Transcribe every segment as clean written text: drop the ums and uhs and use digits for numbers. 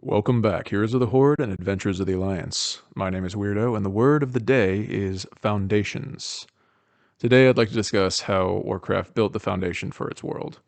Welcome back, Heroes of the Horde and Adventures of the Alliance. My name is Weirdo, and the word of the day is foundations. Today I'd like to discuss how Warcraft built the foundation for its world,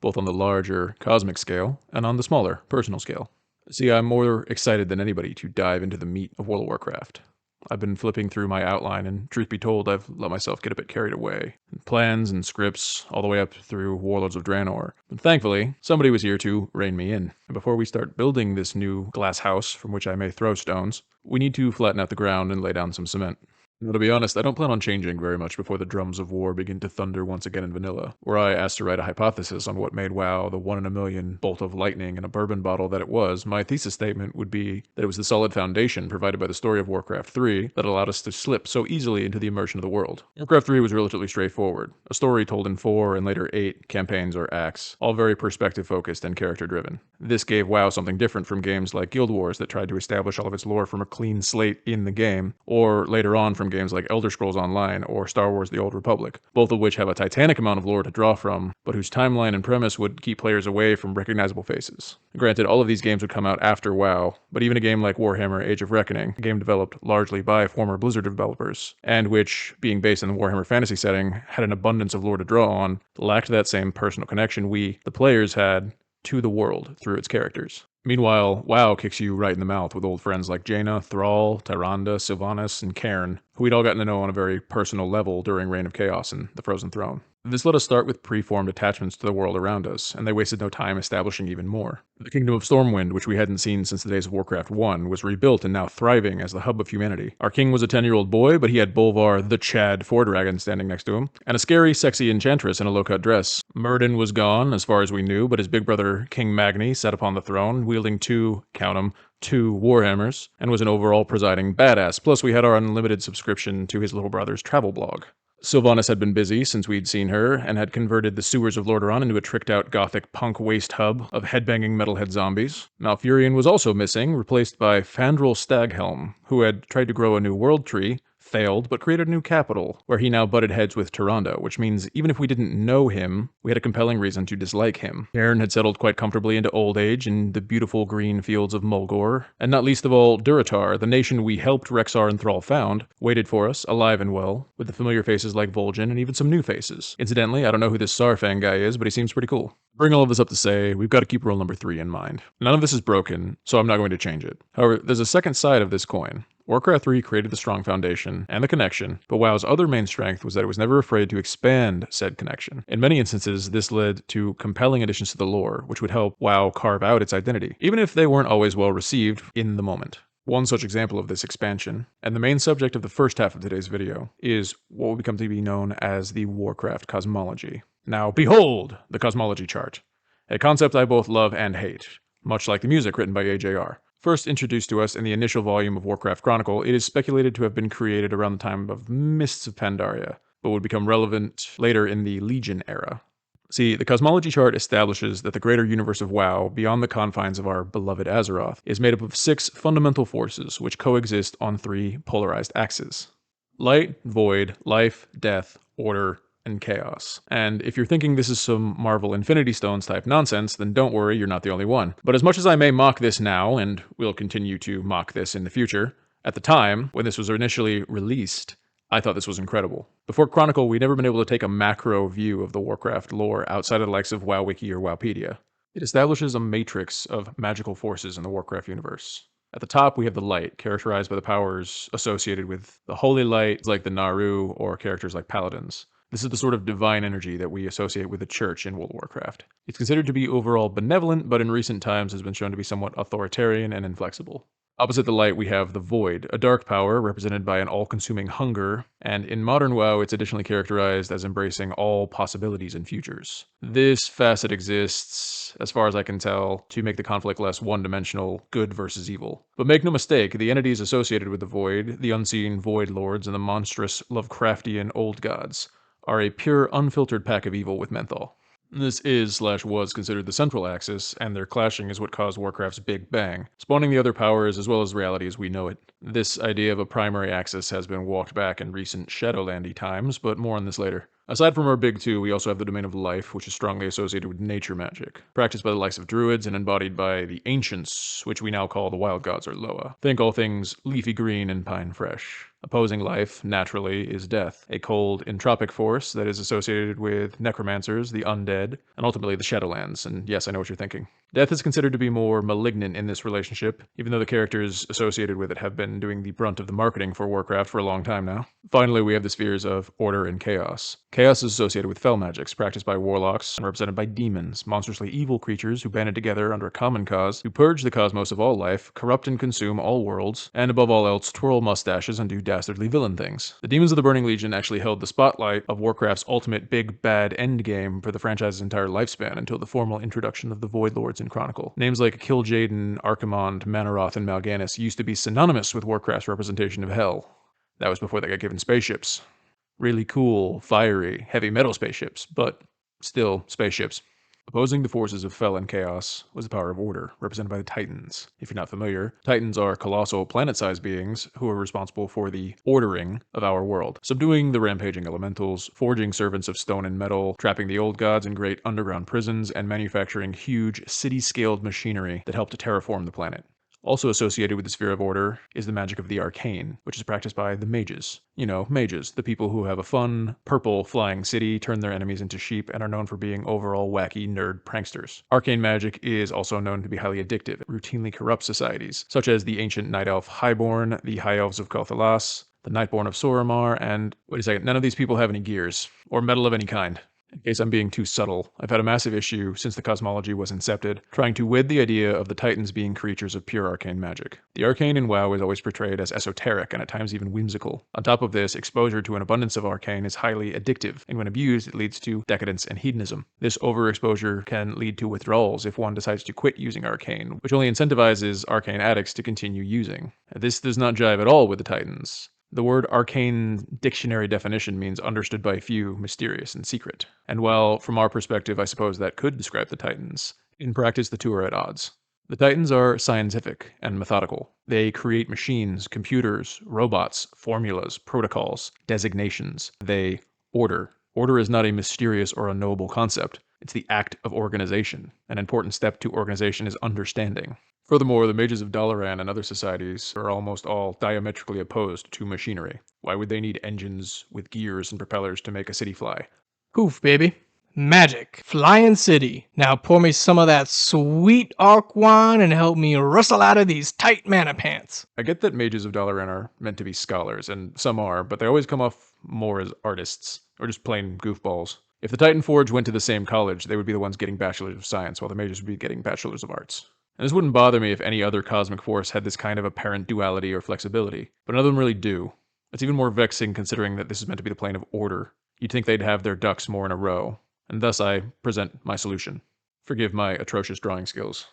both on the larger cosmic scale and on the smaller personal scale. See, I'm more excited than anybody to dive into the meat of World of Warcraft. I've been flipping through my outline, and truth be told, I've let myself get a bit carried away. Plans and scripts, all the way up through Warlords of Draenor. But thankfully, somebody was here to rein me in. And before we start building this new glass house from which I may throw stones, we need to flatten out the ground and lay down some cement. Now, to be honest, I don't plan on changing very much before the drums of war begin to thunder once again in vanilla, where I asked to write a hypothesis on what made WoW the 1 in a million bolt of lightning in a bourbon bottle that it was. My thesis statement would be that it was the solid foundation provided by the story of Warcraft 3 that allowed us to slip so easily into the immersion of the world. Warcraft 3 was relatively straightforward, a story told in 4 and later 8 campaigns or acts, all very perspective focused and character driven. This gave WoW something different from games like Guild Wars that tried to establish all of its lore from a clean slate in the game, or later on from games like Elder Scrolls Online or Star Wars The Old Republic, both of which have a titanic amount of lore to draw from, but whose timeline and premise would keep players away from recognizable faces. Granted, all of these games would come out after WoW, but even a game like Warhammer Age of Reckoning, a game developed largely by former Blizzard developers, and which, being based in the Warhammer fantasy setting, had an abundance of lore to draw on, lacked that same personal connection we, the players, had to the world through its characters. Meanwhile, WoW kicks you right in the mouth with old friends like Jaina, Thrall, Tyrande, Sylvanas, and Cairn, who we'd all gotten to know on a very personal level during Reign of Chaos and the Frozen Throne. This let us start with preformed attachments to the world around us, and they wasted no time establishing even more. The Kingdom of Stormwind, which we hadn't seen since the days of Warcraft 1, was rebuilt and now thriving as the hub of humanity. Our king was a 10-year-old boy, but he had Bolvar the Chad Fordragon standing next to him, and a scary, sexy enchantress in a low-cut dress. Myrddin was gone, as far as we knew, but his big brother King Magni sat upon the throne, wielding two Warhammers, and was an overall presiding badass. Plus, we had our unlimited subscription to his little brother's travel blog. Sylvanas had been busy since we'd seen her, and had converted the sewers of Lordaeron into a tricked-out gothic punk waste hub of headbanging metalhead zombies. Malfurion was also missing, replaced by Fandral Staghelm, who had tried to grow a new world tree, failed, but created a new capital, where he now butted heads with Tyrande, which means even if we didn't know him, we had a compelling reason to dislike him. Cairn had settled quite comfortably into old age in the beautiful green fields of Mulgore, and not least of all, Durotar, the nation we helped Rexxar and Thrall found, waited for us, alive and well, with the familiar faces like Vol'jin and even some new faces. Incidentally, I don't know who this Sarfang guy is, but he seems pretty cool. Bring all of this up to say, we've got to keep rule number 3 in mind. None of this is broken, so I'm not going to change it. However, there's a second side of this coin. Warcraft 3 created the strong foundation and the connection, but WoW's other main strength was that it was never afraid to expand said connection. In many instances, this led to compelling additions to the lore, which would help WoW carve out its identity, even if they weren't always well received in the moment. One such example of this expansion, and the main subject of the first half of today's video, is what will become to be known as the Warcraft Cosmology. Now, behold the Cosmology chart, a concept I both love and hate, much like the music written by AJR. First introduced to us in the initial volume of Warcraft Chronicle, it is speculated to have been created around the time of Mists of Pandaria, but would become relevant later in the Legion era. See, the Cosmology chart establishes that the greater universe of WoW, beyond the confines of our beloved Azeroth, is made up of 6 fundamental forces which coexist on 3 polarized axes: light, void, life, death, order, and chaos. And if you're thinking this is some Marvel Infinity Stones type nonsense, then don't worry, you're not the only one. But as much as I may mock this now, and will continue to mock this in the future, at the time, when this was initially released, I thought this was incredible. Before Chronicle, we'd never been able to take a macro view of the Warcraft lore outside of the likes of WoWWiki or WoWpedia. It establishes a matrix of magical forces in the Warcraft universe. At the top, we have the light, characterized by the powers associated with the holy light, like the Naru, or characters like paladins. This is the sort of divine energy that we associate with the Church in World of Warcraft. It's considered to be overall benevolent, but in recent times has been shown to be somewhat authoritarian and inflexible. Opposite the light, we have the void, a dark power represented by an all-consuming hunger, and in modern WoW, it's additionally characterized as embracing all possibilities and futures. This facet exists, as far as I can tell, to make the conflict less one-dimensional, good versus evil. But make no mistake, the entities associated with the void, the unseen void lords and the monstrous Lovecraftian old gods, are a pure, unfiltered pack of evil with menthol. This is/was considered the central axis, and their clashing is what caused Warcraft's Big Bang, spawning the other powers as well as reality as we know it. This idea of a primary axis has been walked back in recent Shadowlandy times, but more on this later. Aside from our big two, we also have the domain of life, which is strongly associated with nature magic, practiced by the likes of druids and embodied by the ancients, which we now call the wild gods or Loa. Think all things leafy green and pine fresh. Opposing life, naturally, is death, a cold, entropic force that is associated with necromancers, the undead, and ultimately the Shadowlands. And yes, I know what you're thinking. Death is considered to be more malignant in this relationship, even though the characters associated with it have been doing the brunt of the marketing for Warcraft for a long time now. Finally, we have the spheres of order and chaos. Chaos is associated with fel magics, practiced by warlocks and represented by demons, monstrously evil creatures who banded together under a common cause to purge the cosmos of all life, corrupt and consume all worlds, and above all else, twirl mustaches and do dastardly villain things. The demons of the Burning Legion actually held the spotlight of Warcraft's ultimate big bad endgame for the franchise's entire lifespan until the formal introduction of the Void Lords in Chronicle. Names like Kil'jaeden, Archimonde, Manaroth, and Mal'Ganis used to be synonymous with Warcraft's representation of hell. That was before they got given spaceships. Really cool, fiery, heavy metal spaceships, but still spaceships. Opposing the forces of fel and chaos was the power of order, represented by the Titans. If you're not familiar, Titans are colossal planet-sized beings who are responsible for the ordering of our world, subduing the rampaging elementals, forging servants of stone and metal, trapping the old gods in great underground prisons, and manufacturing huge city-scaled machinery that help to terraform the planet. Also associated with the sphere of order is the magic of the arcane, which is practiced by the mages. You know, mages, the people who have a fun, purple flying city, turn their enemies into sheep, and are known for being overall wacky nerd pranksters. Arcane magic is also known to be highly addictive. It routinely corrupts societies, such as the ancient night elf Highborn, the high elves of Kothalas, the Nightborn of Suramar, and wait a second, none of these people have any gears, or metal of any kind. In case I'm being too subtle, I've had a massive issue since the Cosmology was incepted, trying to wed the idea of the Titans being creatures of pure arcane magic. The arcane in WoW is always portrayed as esoteric and at times even whimsical. On top of this, exposure to an abundance of arcane is highly addictive, and when abused, it leads to decadence and hedonism. This overexposure can lead to withdrawals if one decides to quit using arcane, which only incentivizes arcane addicts to continue using. This does not jive at all with the Titans. The word arcane dictionary definition means understood by few, mysterious, and secret. And while, from our perspective, I suppose that could describe the Titans, in practice the two are at odds. The Titans are scientific and methodical. They create machines, computers, robots, formulas, protocols, designations. They order. Order is not a mysterious or unknowable concept. It's the act of organization. An important step to organization is understanding. Furthermore, the mages of Dalaran and other societies are almost all diametrically opposed to machinery. Why would they need engines with gears and propellers to make a city fly? Poof, baby. Magic. Flying city. Now pour me some of that sweet arc wine and help me rustle out of these tight mana pants. I get that mages of Dalaran are meant to be scholars, and some are, but they always come off more as artists, or just plain goofballs. If the Titan Forge went to the same college, they would be the ones getting Bachelors of Science, while the mages would be getting Bachelors of Arts. And this wouldn't bother me if any other cosmic force had this kind of apparent duality or flexibility, but none of them really do. It's even more vexing considering that this is meant to be the plane of order. You'd think they'd have their ducks more in a row, and thus I present my solution. Forgive my atrocious drawing skills.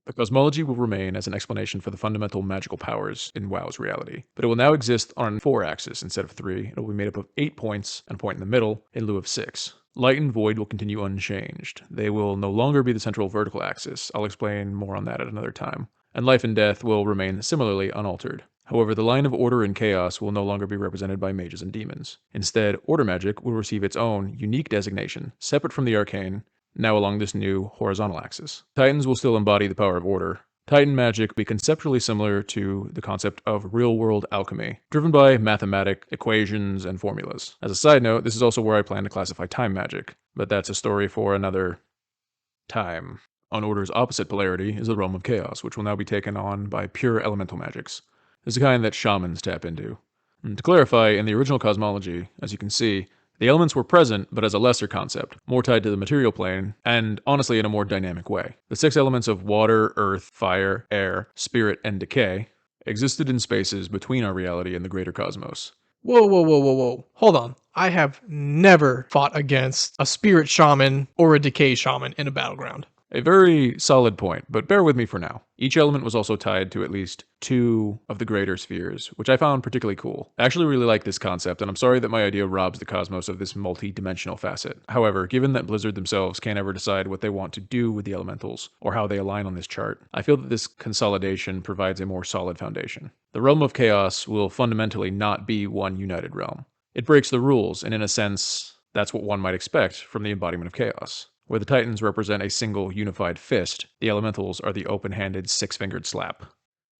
The cosmology will remain as an explanation for the fundamental magical powers in WoW's reality, but it will now exist on 4 axes instead of 3. It will be made up of 8 points and a point in the middle in lieu of 6. Light and void will continue unchanged. They will no longer be the central vertical axis. I'll explain more on that at another time. And life and death will remain similarly unaltered. However, the line of order and chaos will no longer be represented by mages and demons. Instead, order magic will receive its own unique designation, separate from the arcane, now along this new horizontal axis. Titans will still embody the power of order. Titan magic will be conceptually similar to the concept of real-world alchemy, driven by mathematic equations and formulas. As a side note, this is also where I plan to classify time magic, but that's a story for another time. On Order's opposite polarity is the realm of chaos, which will now be taken on by pure elemental magics. This is the kind that shamans tap into. And to clarify, in the original cosmology, as you can see, the elements were present, but as a lesser concept, more tied to the material plane, and honestly in a more dynamic way. The 6 elements of water, earth, fire, air, spirit, and decay existed in spaces between our reality and the greater cosmos. Whoa. Hold on. I have never fought against a spirit shaman or a decay shaman in a battleground. A very solid point, but bear with me for now. Each element was also tied to at least 2 of the greater spheres, which I found particularly cool. I actually really like this concept, and I'm sorry that my idea robs the cosmos of this multi-dimensional facet. However, given that Blizzard themselves can't ever decide what they want to do with the elementals, or how they align on this chart, I feel that this consolidation provides a more solid foundation. The realm of chaos will fundamentally not be one united realm. It breaks the rules, and in a sense, That's what one might expect from the embodiment of chaos. Where the Titans represent a single unified fist, the elementals are the open-handed six-fingered slap.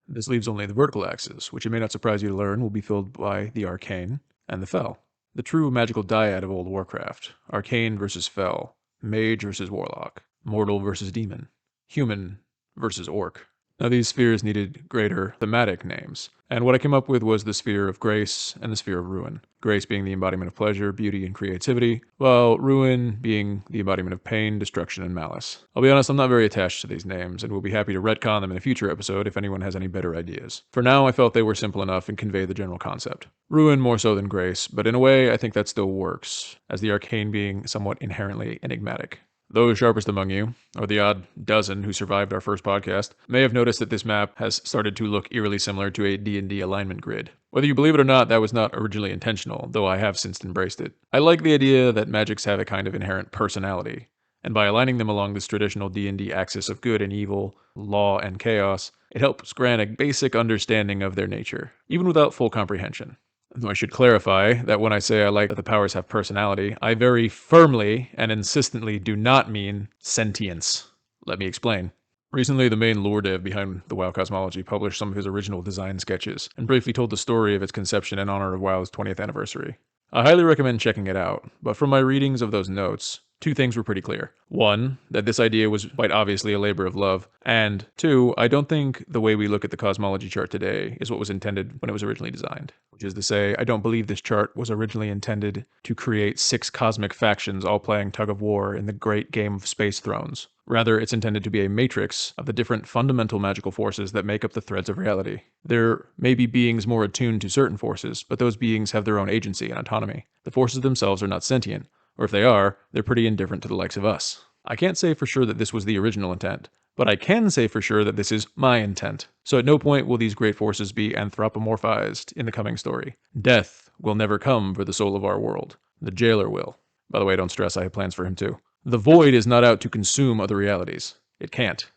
This leaves only the vertical axis, which it may not surprise you to learn will be filled by the arcane and the fell. The true magical dyad of old Warcraft: arcane versus fell, mage versus warlock, mortal versus demon, human versus orc. Now, these spheres needed greater thematic names, and what I came up with was the sphere of grace and the sphere of ruin. Grace being the embodiment of pleasure, beauty, and creativity, while ruin being the embodiment of pain, destruction, and malice. I'll be honest, I'm not very attached to these names, and will be happy to retcon them in a future episode if anyone has any better ideas. For now, I felt they were simple enough and convey the general concept. Ruin more so than grace, but in a way, I think that still works, as the arcane being somewhat inherently enigmatic. Those sharpest among you, or the odd dozen who survived our first podcast, may have noticed that this map has started to look eerily similar to a D&D alignment grid. Whether you believe it or not, that was not originally intentional, though I have since embraced it. I like the idea that magics have a kind of inherent personality, and by aligning them along this traditional D&D axis of good and evil, law and chaos, it helps grant a basic understanding of their nature, even without full comprehension. Though I should clarify that when I say I like that the powers have personality, I very firmly and insistently do not mean sentience. Let me explain. Recently, the main lore dev behind the WoW Cosmology published some of his original design sketches, and briefly told the story of its conception in honor of WoW's 20th anniversary. I highly recommend checking it out, but from my readings of those notes, two things were pretty clear. One, that this idea was quite obviously a labor of love, and two, I don't think the way we look at the cosmology chart today is what was intended when it was originally designed. Which is to say, I don't believe this chart was originally intended to create 6 cosmic factions all playing tug of war in the great game of Space Thrones. Rather, it's intended to be a matrix of the different fundamental magical forces that make up the threads of reality. There may be beings more attuned to certain forces, but those beings have their own agency and autonomy. The forces themselves are not sentient, or if they are, they're pretty indifferent to the likes of us. I can't say for sure that this was the original intent, but I can say for sure that this is my intent. So at no point will these great forces be anthropomorphized in the coming story. Death will never come for the soul of our world. The jailer will. By the way, don't stress, I have plans for him too. The void is not out to consume other realities. It can't.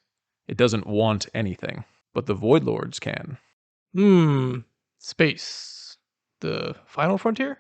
It doesn't want anything. But the void lords can. Space. The final frontier?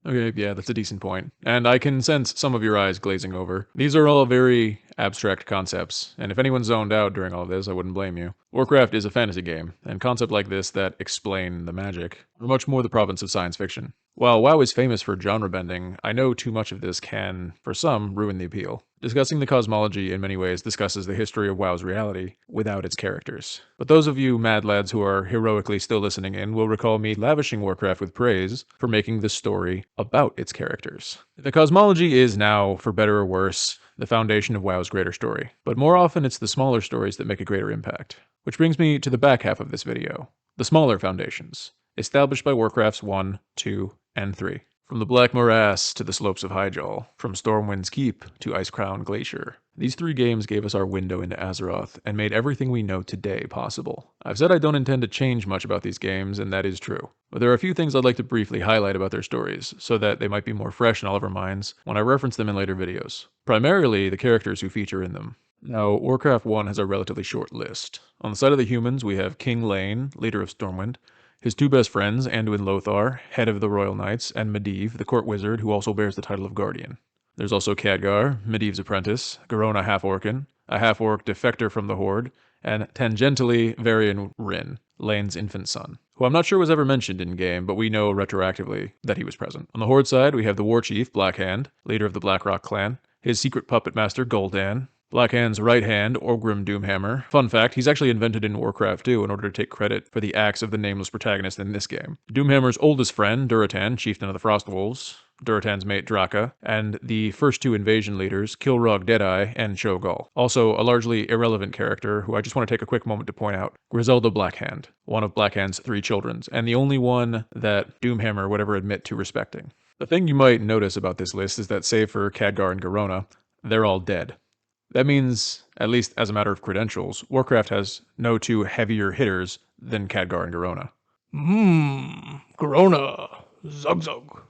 Okay, yeah, that's a decent point. And I can sense some of your eyes glazing over. These are all very abstract concepts, and if anyone zoned out during all this, I wouldn't blame you. Warcraft is a fantasy game, and concepts like this that explain the magic are much more the province of science fiction. While WoW is famous for genre bending, I know too much of this can, for some, ruin the appeal. Discussing the cosmology in many ways discusses the history of WoW's reality without its characters. But those of you mad lads who are heroically still listening in will recall me lavishing Warcraft with praise for making this story about its characters. The cosmology is now, for better or worse, the foundation of WoW's greater story. But more often it's the smaller stories that make a greater impact. Which brings me to the back half of this video. The smaller foundations, established by Warcrafts 1, 2, and 3. From the Black Morass to the slopes of Hyjal, from Stormwind's Keep to Icecrown Glacier. These 3 games gave us our window into Azeroth and made everything we know today possible. I've said I don't intend to change much about these games, and that is true. But there are a few things I'd like to briefly highlight about their stories, so that they might be more fresh in all of our minds when I reference them in later videos. Primarily, the characters who feature in them. Now, Warcraft 1 has a relatively short list. On the side of the humans, we have King Lane, leader of Stormwind, his 2 best friends, Anduin Lothar, head of the Royal Knights, and Medivh, the court wizard who also bears the title of Guardian. There's also Khadgar, Medivh's apprentice, Garona half-orcan, a half-orc defector from the Horde, and tangentially Varian Wrynn, Lane's infant son, who I'm not sure was ever mentioned in-game, but we know retroactively that he was present. On the Horde side, we have the war chief, Blackhand, leader of the Blackrock clan, his secret puppet master, Gul'dan, Blackhand's right hand, Orgrim Doomhammer. Fun fact, he's actually invented in Warcraft 2 in order to take credit for the acts of the nameless protagonist in this game. Doomhammer's oldest friend, Durotan, chieftain of the Frostwolves, Durotan's mate Draka, and the first 2 invasion leaders, Kilrog Deadeye and Cho'Gall. Also, a largely irrelevant character who I just want to take a quick moment to point out, Griselda Blackhand, one of Blackhand's 3 children, and the only one that Doomhammer would ever admit to respecting. The thing you might notice about this list is that save for Khadgar and Garona, they're all dead. That means, at least as a matter of credentials, Warcraft has no 2 heavier hitters than Khadgar and Garona. Garona. Zug zug.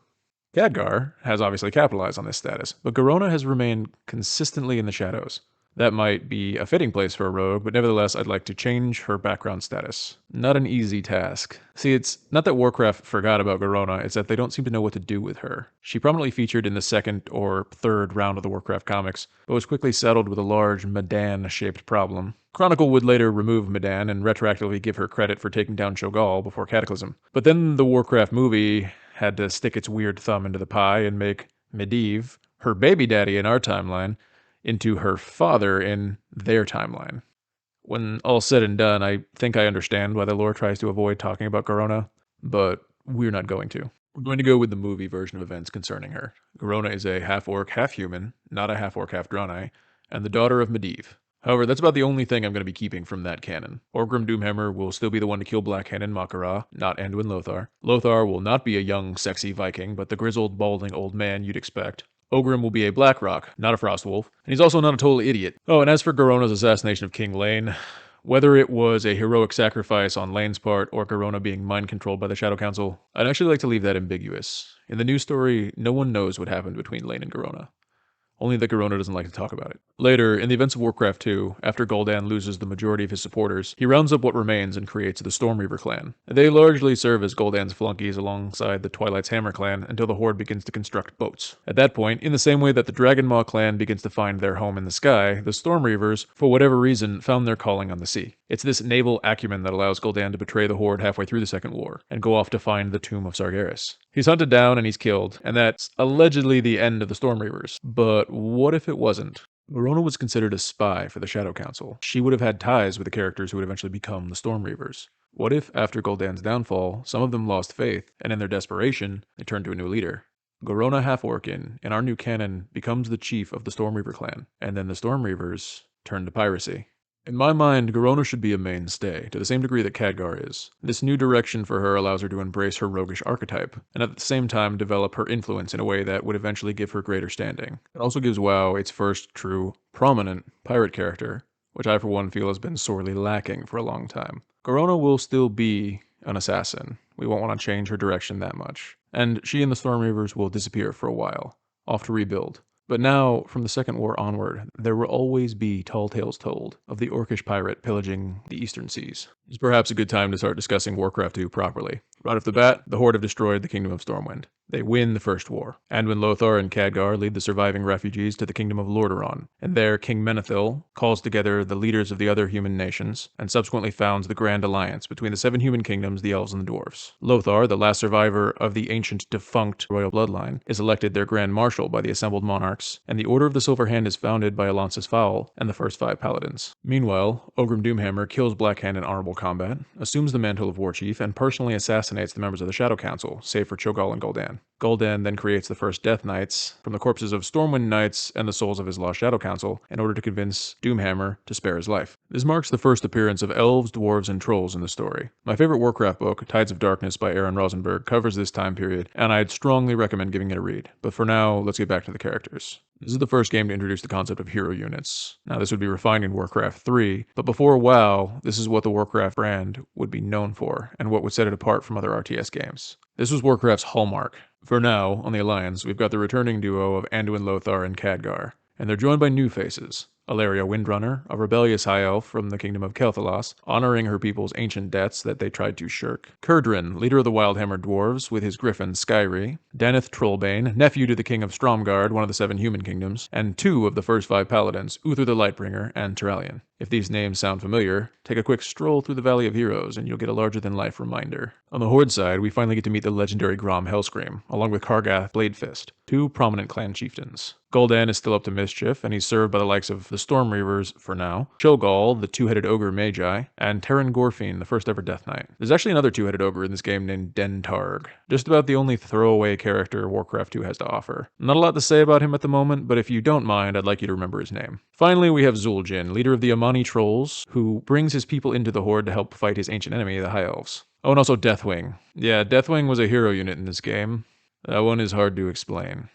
Khadgar has obviously capitalized on this status, but Garona has remained consistently in the shadows. That might be a fitting place for a rogue, but nevertheless, I'd like to change her background status. Not an easy task. See, it's not that Warcraft forgot about Garona, it's that they don't seem to know what to do with her. She prominently featured in the second or third round of the Warcraft comics, but was quickly settled with a large Medan-shaped problem. Chronicle would later remove Medan and retroactively give her credit for taking down Cho'Gall before Cataclysm. But then the Warcraft movie had to stick its weird thumb into the pie and make Medivh, her baby daddy in our timeline, into her father in their timeline. When all's said and done, I think I understand why the lore tries to avoid talking about Garona, but we're not going to. We're going to go with the movie version of events concerning her. Garona is a half-orc, half-human, not a half-orc, half-Draenei, and the daughter of Medivh. However, that's about the only thing I'm going to be keeping from that canon. Orgrim Doomhammer will still be the one to kill Blackhand and Mak'gora, not Anduin Lothar. Lothar will not be a young, sexy Viking, but the grizzled, balding old man you'd expect. Ogrim will be a Blackrock, not a Frostwolf, and he's also not a total idiot. Oh, and as for Garona's assassination of King Lane, whether it was a heroic sacrifice on Lane's part or Garona being mind-controlled by the Shadow Council, I'd actually like to leave that ambiguous. In the news story, no one knows what happened between Lane and Garona. Only that Garona doesn't like to talk about it. Later, in the events of Warcraft 2, after Gul'dan loses the majority of his supporters, he rounds up what remains and creates the Stormreaver clan. They largely serve as Gul'dan's flunkies alongside the Twilight's Hammer clan until the Horde begins to construct boats. At that point, in the same way that the Dragonmaw clan begins to find their home in the sky, the Stormreavers, for whatever reason, found their calling on the sea. It's this naval acumen that allows Gul'dan to betray the Horde halfway through the Second War, and go off to find the tomb of Sargeras. He's hunted down and he's killed, and that's allegedly the end of the Stormreavers. But what if it wasn't? Garona was considered a spy for the Shadow Council. She would have had ties with the characters who would eventually become the Stormreavers. What if, after Gul'dan's downfall, some of them lost faith, and in their desperation, they turned to a new leader? Garona Half-Orkin, in our new canon, becomes the chief of the Stormreaver clan, and then the Stormreavers turn to piracy. In my mind, Garona should be a mainstay, to the same degree that Khadgar is. This new direction for her allows her to embrace her roguish archetype, and at the same time develop her influence in a way that would eventually give her greater standing. It also gives WoW its first true, prominent pirate character, which I for one feel has been sorely lacking for a long time. Garona will still be an assassin. We won't want to change her direction that much. And she and the Stormreavers will disappear for a while, off to rebuild. But now, from the Second War onward, there will always be tall tales told of the Orcish pirate pillaging the eastern seas. It's perhaps a good time to start discussing Warcraft 2 properly. Right off the bat, the Horde have destroyed the Kingdom of Stormwind. They win the First War. Anduin Lothar and Khadgar lead the surviving refugees to the Kingdom of Lordaeron, and there King Menethil calls together the leaders of the other human nations, and subsequently founds the Grand Alliance between the 7 human kingdoms, the Elves and the Dwarves. Lothar, the last survivor of the ancient defunct royal bloodline, is elected their Grand Marshal by the assembled monarchs, and the Order of the Silver Hand is founded by Alonsis Fowl and the first 5 paladins. Meanwhile, Ogrim Doomhammer kills Blackhand in honorable combat, assumes the mantle of Warchief, and personally assassinates the members of the Shadow Council, save for Cho'Gall and Gul'dan. Gul'dan then creates the first Death Knights from the corpses of Stormwind Knights and the souls of his lost Shadow Council in order to convince Doomhammer to spare his life. This marks the first appearance of elves, dwarves, and trolls in the story. My favorite Warcraft book, Tides of Darkness by Aaron Rosenberg, covers this time period, and I'd strongly recommend giving it a read. But for now, let's get back to the characters. This is the first game to introduce the concept of hero units. Now, this would be refined in Warcraft 3, but before WoW, this is what the Warcraft brand would be known for, and what would set it apart from other RTS games. This was Warcraft's hallmark. For now, on the Alliance, we've got the returning duo of Anduin Lothar and Khadgar, and they're joined by new faces. Alaria Windrunner, a rebellious high elf from the kingdom of Kel'Thalas, honoring her people's ancient debts that they tried to shirk. Kurdrin, leader of the Wildhammer dwarves, with his griffin Skyri. Daneth Trollbane, nephew to the king of Stromgarde, one of the 7 human kingdoms, and 2 of the first 5 paladins, Uther the Lightbringer and Turalyon. If these names sound familiar, take a quick stroll through the Valley of Heroes and you'll get a larger-than-life reminder. On the Horde side, we finally get to meet the legendary Grom Hellscream, along with Kargath Bladefist, 2 prominent clan chieftains. Gul'dan is still up to mischief, and he's served by the likes of the Stormreavers for now, Cho'Gall, the 2-headed ogre Magi, and Terran Gorfin, the first ever Death Knight. There's actually another 2-headed ogre in this game named Dentarg, just about the only throwaway character Warcraft 2 has to offer. Not a lot to say about him at the moment, but if you don't mind, I'd like you to remember his name. Finally, we have Zul'jin, leader of the Amani Trolls, who brings his people into the Horde to help fight his ancient enemy, the High Elves. Oh, and also Deathwing. Yeah, Deathwing was a hero unit in this game. That one is hard to explain.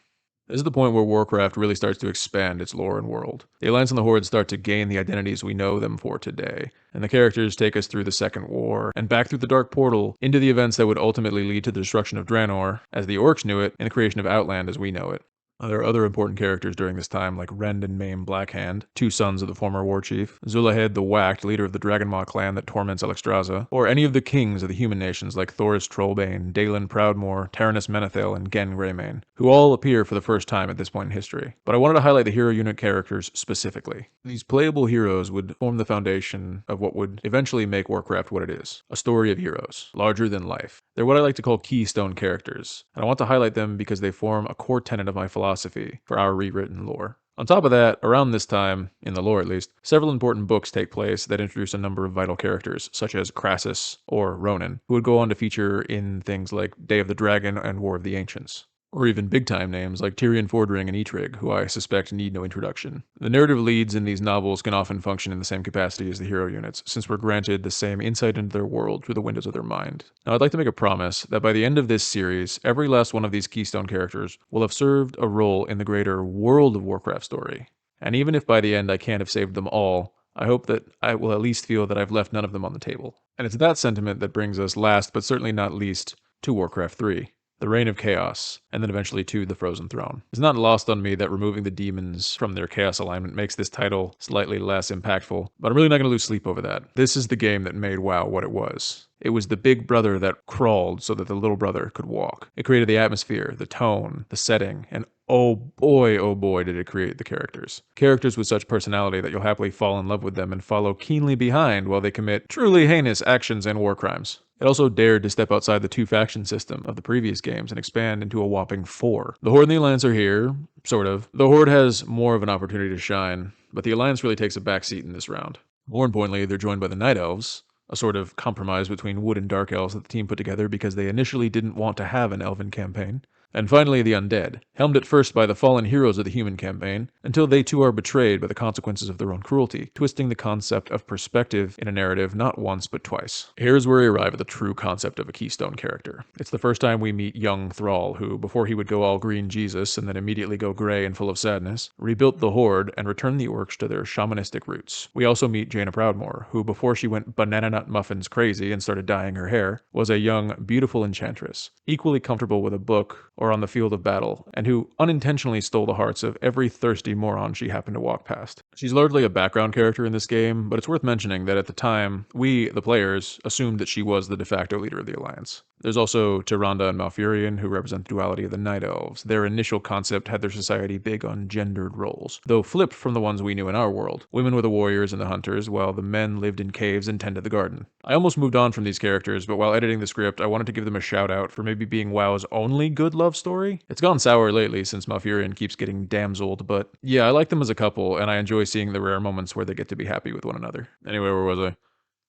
This is the point where Warcraft really starts to expand its lore and world. The Alliance and the Horde start to gain the identities we know them for today, and the characters take us through the Second War, and back through the Dark Portal, into the events that would ultimately lead to the destruction of Draenor, as the Orcs knew it, and the creation of Outland as we know it. There are other important characters during this time, like Rend and Maim Blackhand, two sons of the former war chief, Zulahed the Whacked, leader of the Dragonmaw clan that torments Alexstrasza, or any of the kings of the human nations like Thoris Trollbane, Dalen Proudmoore, Taranis Menethil, and Gen Greymane, who all appear for the first time at this point in history. But I wanted to highlight the hero unit characters specifically. These playable heroes would form the foundation of what would eventually make Warcraft what it is, a story of heroes, larger than life. They're what I like to call keystone characters, and I want to highlight them because they form a core tenet of my philosophy for our rewritten lore. On top of that, around this time, in the lore at least, several important books take place that introduce a number of vital characters, such as Crassus or Ronan, who would go on to feature in things like Day of the Dragon and War of the Ancients. Or even big-time names like Tyrion Fordring and Eitrig, who I suspect need no introduction. The narrative leads in these novels can often function in the same capacity as the hero units, since we're granted the same insight into their world through the windows of their mind. Now, I'd like to make a promise that by the end of this series, every last one of these keystone characters will have served a role in the greater World of Warcraft story. And even if by the end I can't have saved them all, I hope that I will at least feel that I've left none of them on the table. And it's that sentiment that brings us last, but certainly not least, to Warcraft 3. The Reign of Chaos, and then eventually to the Frozen Throne. It's not lost on me that removing the demons from their Chaos alignment makes this title slightly less impactful, but I'm really not going to lose sleep over that. This is the game that made WoW what it was. It was the big brother that crawled so that the little brother could walk. It created the atmosphere, the tone, the setting, and oh boy, did it create the characters. Characters with such personality that you'll happily fall in love with them and follow keenly behind while they commit truly heinous actions and war crimes. It also dared to step outside the two-faction system of the previous games and expand into a whopping 4. The Horde and the Alliance are here, sort of. The Horde has more of an opportunity to shine, but the Alliance really takes a backseat in this round. More importantly, they're joined by the Night Elves, a sort of compromise between Wood and Dark Elves that the team put together because they initially didn't want to have an Elven campaign. And finally, the Undead, helmed at first by the fallen heroes of the human campaign, until they too are betrayed by the consequences of their own cruelty, twisting the concept of perspective in a narrative not once but twice. Here's where we arrive at the true concept of a keystone character. It's the first time we meet young Thrall, who, before he would go all green Jesus and then immediately go gray and full of sadness, rebuilt the Horde and returned the orcs to their shamanistic roots. We also meet Jaina Proudmoore, who, before she went banana nut muffins crazy and started dyeing her hair, was a young, beautiful enchantress, equally comfortable with a book or on the field of battle, and who unintentionally stole the hearts of every thirsty moron she happened to walk past. She's largely a background character in this game, but it's worth mentioning that at the time, we, the players, assumed that she was the de facto leader of the Alliance. There's also Tyrande and Malfurion, who represent the duality of the Night Elves. Their initial concept had their society big on gendered roles, though flipped from the ones we knew in our world. Women were the warriors and the hunters, while the men lived in caves and tended the garden. I almost moved on from these characters, but while editing the script, I wanted to give them a shout out for maybe being WoW's only good love story. It's gone sour lately since Malfurion keeps getting damseled, but yeah, I like them as a couple, and I enjoy seeing the rare moments where they get to be happy with one another. Anyway, where was I?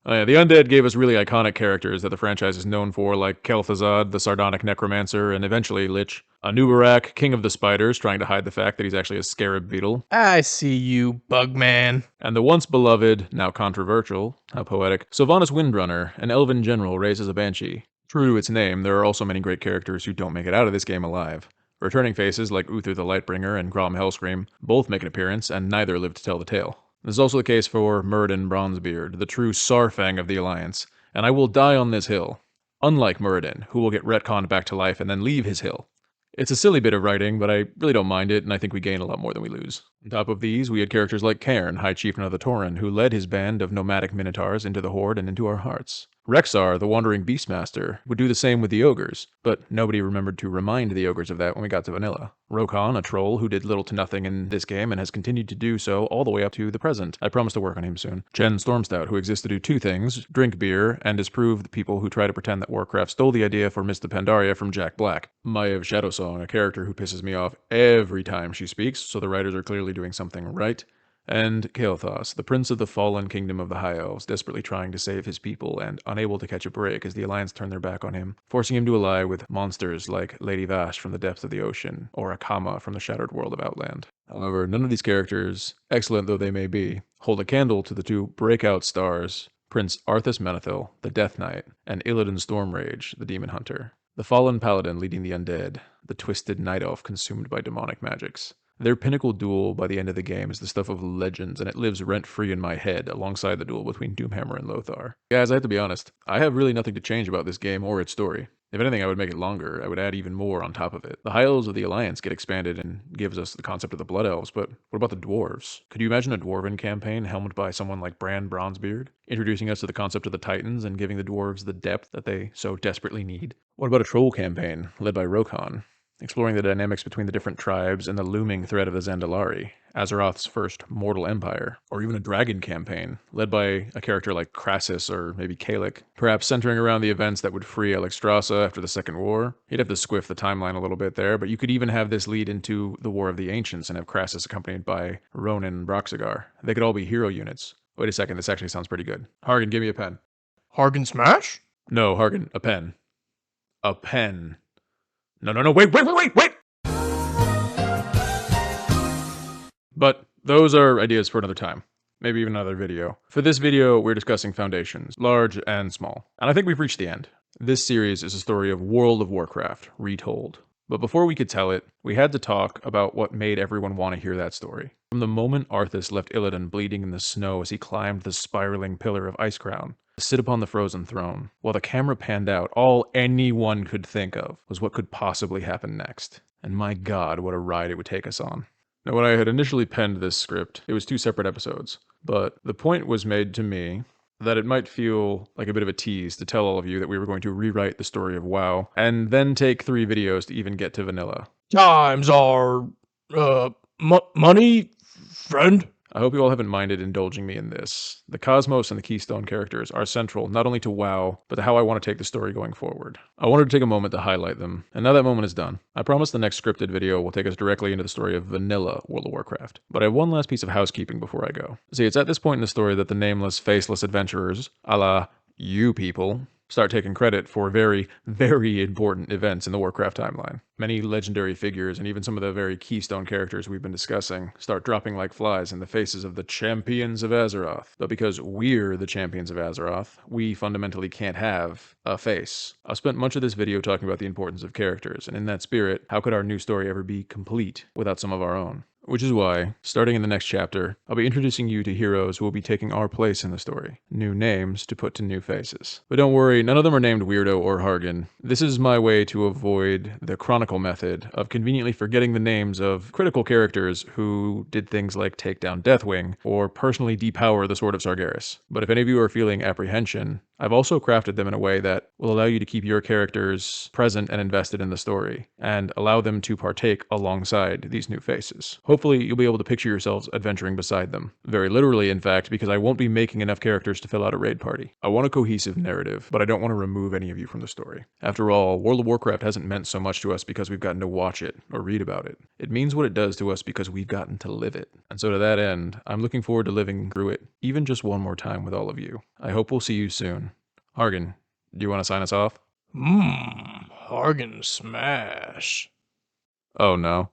Oh yeah, the Undead gave us really iconic characters that the franchise is known for, like Kel'Thuzad, the sardonic necromancer, and eventually Lich. Anubarak, king of the spiders, trying to hide the fact that he's actually a scarab beetle. I see you, Bugman. And the once beloved, now controversial, how poetic, Sylvanas Windrunner, an elven general raised as a banshee. True to its name, there are also many great characters who don't make it out of this game alive. Returning faces like Uther the Lightbringer and Grom Hellscream both make an appearance, and neither live to tell the tale. This is also the case for Muradin Bronzebeard, the true Sarfang of the Alliance, and I will die on this hill. Unlike Muradin, who will get retconned back to life and then leave his hill. It's a silly bit of writing, but I really don't mind it, and I think we gain a lot more than we lose. On top of these, we had characters like Cairn, High Chieftain of the Tauren, who led his band of nomadic minotaurs into the Horde and into our hearts. Rexar, the wandering beastmaster, would do the same with the ogres, but nobody remembered to remind the ogres of that when we got to vanilla. Rokon, a troll who did little to nothing in this game and has continued to do so all the way up to the present. I promise to work on him soon. Jen Stormstout, who exists to do two things, drink beer, and disprove the people who try to pretend that Warcraft stole the idea for Mists of Pandaria from Jack Black. Maya of Shadowsong, a character who pisses me off every time she speaks, so the writers are clearly doing something right. And Kael'thas, the prince of the fallen kingdom of the High Elves, desperately trying to save his people and unable to catch a break as the Alliance turn their back on him, forcing him to ally with monsters like Lady Vash from the depths of the ocean, or Akama from the shattered world of Outland. However, none of these characters, excellent though they may be, hold a candle to the two breakout stars, Prince Arthas Menethil, the Death Knight, and Illidan Stormrage, the Demon Hunter. The fallen paladin leading the undead, the twisted night elf consumed by demonic magics. Their pinnacle duel by the end of the game is the stuff of legends, and it lives rent-free in my head alongside the duel between Doomhammer and Lothar. Guys, I have to be honest, I have really nothing to change about this game or its story. If anything, I would make it longer. I would add even more on top of it. The High Elves of the Alliance get expanded and gives us the concept of the Blood Elves, but what about the Dwarves? Could you imagine a Dwarven campaign helmed by someone like Bran Bronzebeard, introducing us to the concept of the Titans and giving the Dwarves the depth that they so desperately need? What about a Troll campaign led by Rokan, exploring the dynamics between the different tribes and the looming threat of the Zandalari, Azeroth's first mortal empire, or even a dragon campaign, led by a character like Crassus or maybe Kalik, perhaps centering around the events that would free Alexstrasza after the Second War. You'd have to squiff the timeline a little bit there, but you could even have this lead into the War of the Ancients and have Crassus accompanied by Ronan and Broxigar. They could all be hero units. Wait a second, this actually sounds pretty good. Hargan, give me a pen. Hargan Smash? No, Hargan, a pen. A pen. No, wait! But those are ideas for another time. Maybe even another video. For this video, we're discussing foundations, large and small. And I think we've reached the end. This series is a story of World of Warcraft, retold. But before we could tell it, we had to talk about what made everyone want to hear that story. From the moment Arthas left Illidan bleeding in the snow as he climbed the spiraling pillar of Icecrown, to sit upon the frozen throne, while the camera panned out, all anyone could think of was what could possibly happen next. And my god, what a ride it would take us on. Now, when I had initially penned this script, it was 2 separate episodes, but the point was made to me that it might feel like a bit of a tease to tell all of you that we were going to rewrite the story of WoW, and then take 3 videos to even get to vanilla. Times are, money, friend? I hope you all haven't minded indulging me in this. The Cosmos and the Keystone characters are central not only to WoW, but to how I want to take the story going forward. I wanted to take a moment to highlight them, and now that moment is done. I promise the next scripted video will take us directly into the story of vanilla World of Warcraft. But I have one last piece of housekeeping before I go. See, it's at this point in the story that the nameless, faceless adventurers, a la you people, start taking credit for very, very important events in the Warcraft timeline. Many legendary figures and even some of the very keystone characters we've been discussing start dropping like flies in the faces of the champions of Azeroth. But because we're the champions of Azeroth, we fundamentally can't have a face. I've spent much of this video talking about the importance of characters, and in that spirit, how could our new story ever be complete without some of our own? Which is why, starting in the next chapter, I'll be introducing you to heroes who will be taking our place in the story. New names to put to new faces. But don't worry, none of them are named Weirdo or Hargan. This is my way to avoid the Chronicle method of conveniently forgetting the names of critical characters who did things like take down Deathwing or personally depower the Sword of Sargeras. But if any of you are feeling apprehension, I've also crafted them in a way that will allow you to keep your characters present and invested in the story, and allow them to partake alongside these new faces. Hopefully, you'll be able to picture yourselves adventuring beside them. Very literally, in fact, because I won't be making enough characters to fill out a raid party. I want a cohesive narrative, but I don't want to remove any of you from the story. After all, World of Warcraft hasn't meant so much to us because we've gotten to watch it or read about it. It means what it does to us because we've gotten to live it. And so to that end, I'm looking forward to living through it, even just one more time with all of you. I hope we'll see you soon. Hargan, do you want to sign us off? Hargan Smash. Oh no.